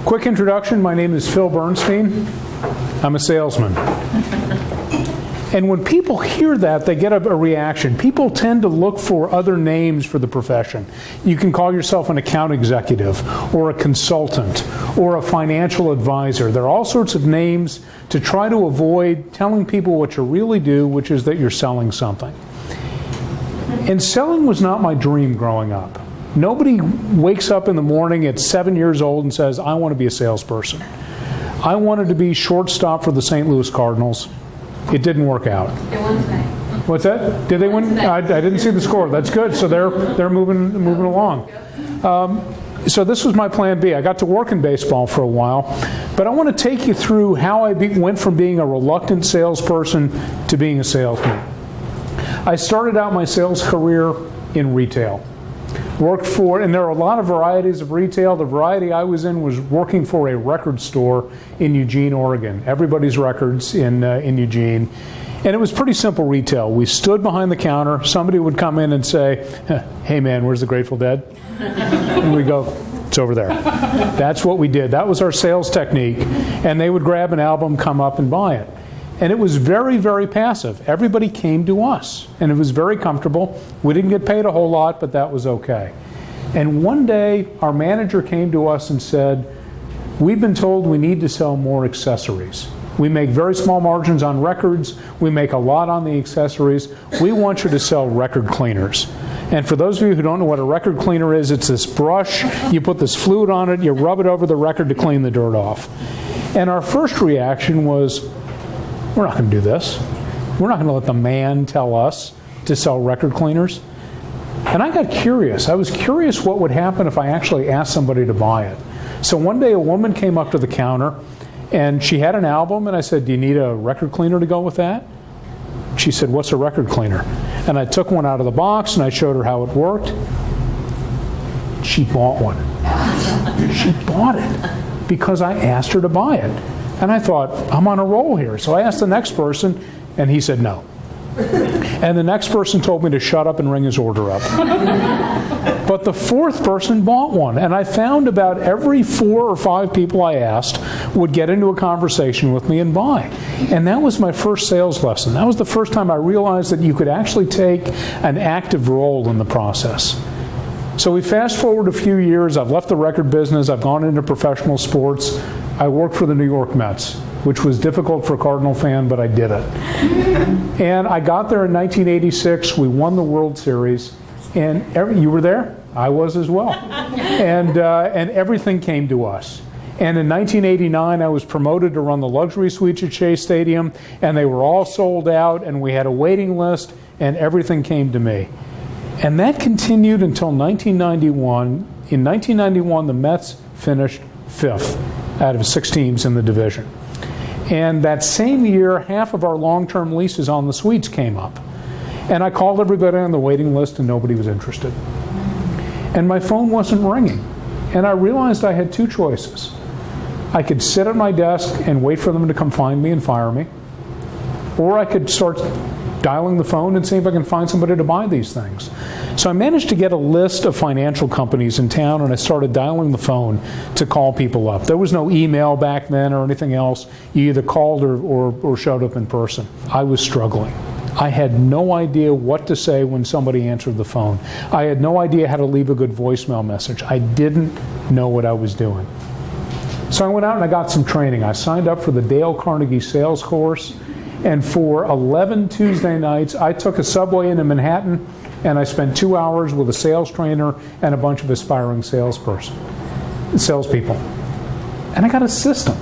Quick introduction, my name is Phil Bernstein. I'm a salesman. And when people hear that, they get a reaction. People tend to look for other names for the profession. You can call yourself an account executive, or a consultant, or a financial advisor. There are all sorts of names to try to avoid telling people what you really do, which is that you're selling something. And selling was not my dream growing up. Nobody wakes up in the morning at 7 years old and says, I want to be a salesperson. I wanted to be shortstop for the St. Louis Cardinals. It didn't work out. They won today. What's that? Did they win? I didn't see the score. That's good. So they're moving along. So this was my plan B. I got to work in baseball for a while, but I want to take you through how I went from being a reluctant salesperson to being a salesman. I started out my sales career in retail. Worked for, and there are a lot of varieties of retail. The variety I was in was working for a record store in Eugene, Oregon. Everybody's Records in Eugene. And it was pretty simple retail. We stood behind the counter. Somebody would come in and say, hey man, where's the Grateful Dead? And we go, it's over there. That's what we did. That was our sales technique. And they would grab an album, come up and buy it. And it was very, very passive. Everybody came to us, and it was very comfortable. We didn't get paid a whole lot, but that was okay. And one day, our manager came to us and said, we've been told we need to sell more accessories. We make very small margins on records. We make a lot on the accessories. We want you to sell record cleaners. And for those of you who don't know what a record cleaner is, it's this brush. You put this fluid on it. You rub it over the record to clean the dirt off. And our first reaction was, we're not going to do this. We're not going to let the man tell us to sell record cleaners. And I got curious. I was curious what would happen if I actually asked somebody to buy it. So one day a woman came up to the counter, and she had an album, and I said, do you need a record cleaner to go with that? She said, what's a record cleaner? And I took one out of the box, and I showed her how it worked. She bought one. She bought it because I asked her to buy it. And I thought, I'm on a roll here. So I asked the next person, and he said no. And the next person told me to shut up and ring his order up. But the fourth person bought one. And I found about every 4 or 5 people I asked would get into a conversation with me and buy. And that was my first sales lesson. That was the first time I realized that you could actually take an active role in the process. So we fast forward a few years. I've left the record business. I've gone into professional sports. I worked for the New York Mets, which was difficult for a Cardinal fan, but I did it. And I got there in 1986. We won the World Series. And you were there? I was as well. And everything came to us. And in 1989, I was promoted to run the luxury suites at Shea Stadium, and they were all sold out, and we had a waiting list, and everything came to me. And that continued until 1991. In 1991, the Mets finished 5th out of 6 teams in the division. And that same year, half of our long-term leases on the suites came up. And I called everybody on the waiting list, and nobody was interested. And my phone wasn't ringing. And I realized I had 2 choices. I could sit at my desk and wait for them to come find me and fire me, or I could start dialing the phone and see if I can find somebody to buy these things. So I managed to get a list of financial companies in town, and I started dialing the phone to call people up. There was no email back then or anything else. You either called or showed up in person. I was struggling. I had no idea what to say when somebody answered the phone. I had no idea how to leave a good voicemail message. I didn't know what I was doing. So I went out and I got some training. I signed up for the Dale Carnegie sales course. And for 11 Tuesday nights, I took a subway into Manhattan, and I spent 2 hours with a sales trainer and a bunch of aspiring salespeople. And I got a system.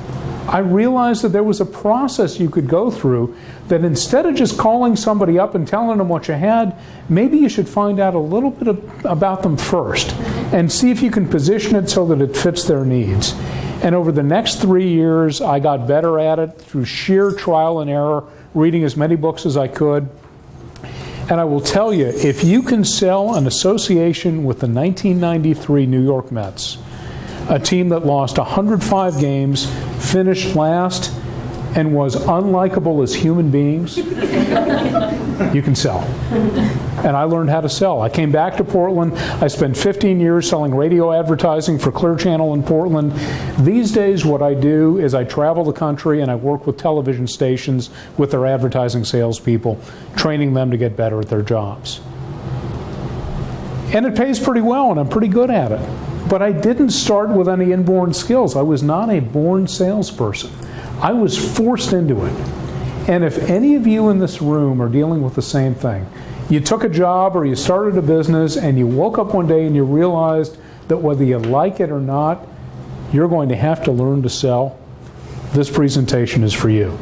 I realized that there was a process you could go through, that instead of just calling somebody up and telling them what you had, maybe you should find out a little bit about them first and see if you can position it so that it fits their needs. And over the next 3 years, I got better at it through sheer trial and error, reading as many books as I could. And I will tell you, if you can sell an association with the 1993 New York Mets, a team that lost 105 games, finished last, and was unlikable as human beings, you can sell. and I learned how to sell. I came back to Portland. I spent 15 years selling radio advertising for Clear Channel in Portland. These days what I do is I travel the country and I work with television stations with their advertising salespeople, training them to get better at their jobs. And it pays pretty well, and I'm pretty good at it. But I didn't start with any inborn skills. I was not a born salesperson. I was forced into it. And if any of you in this room are dealing with the same thing, you took a job or you started a business and you woke up one day and you realized that whether you like it or not, you're going to have to learn to sell, this presentation is for you.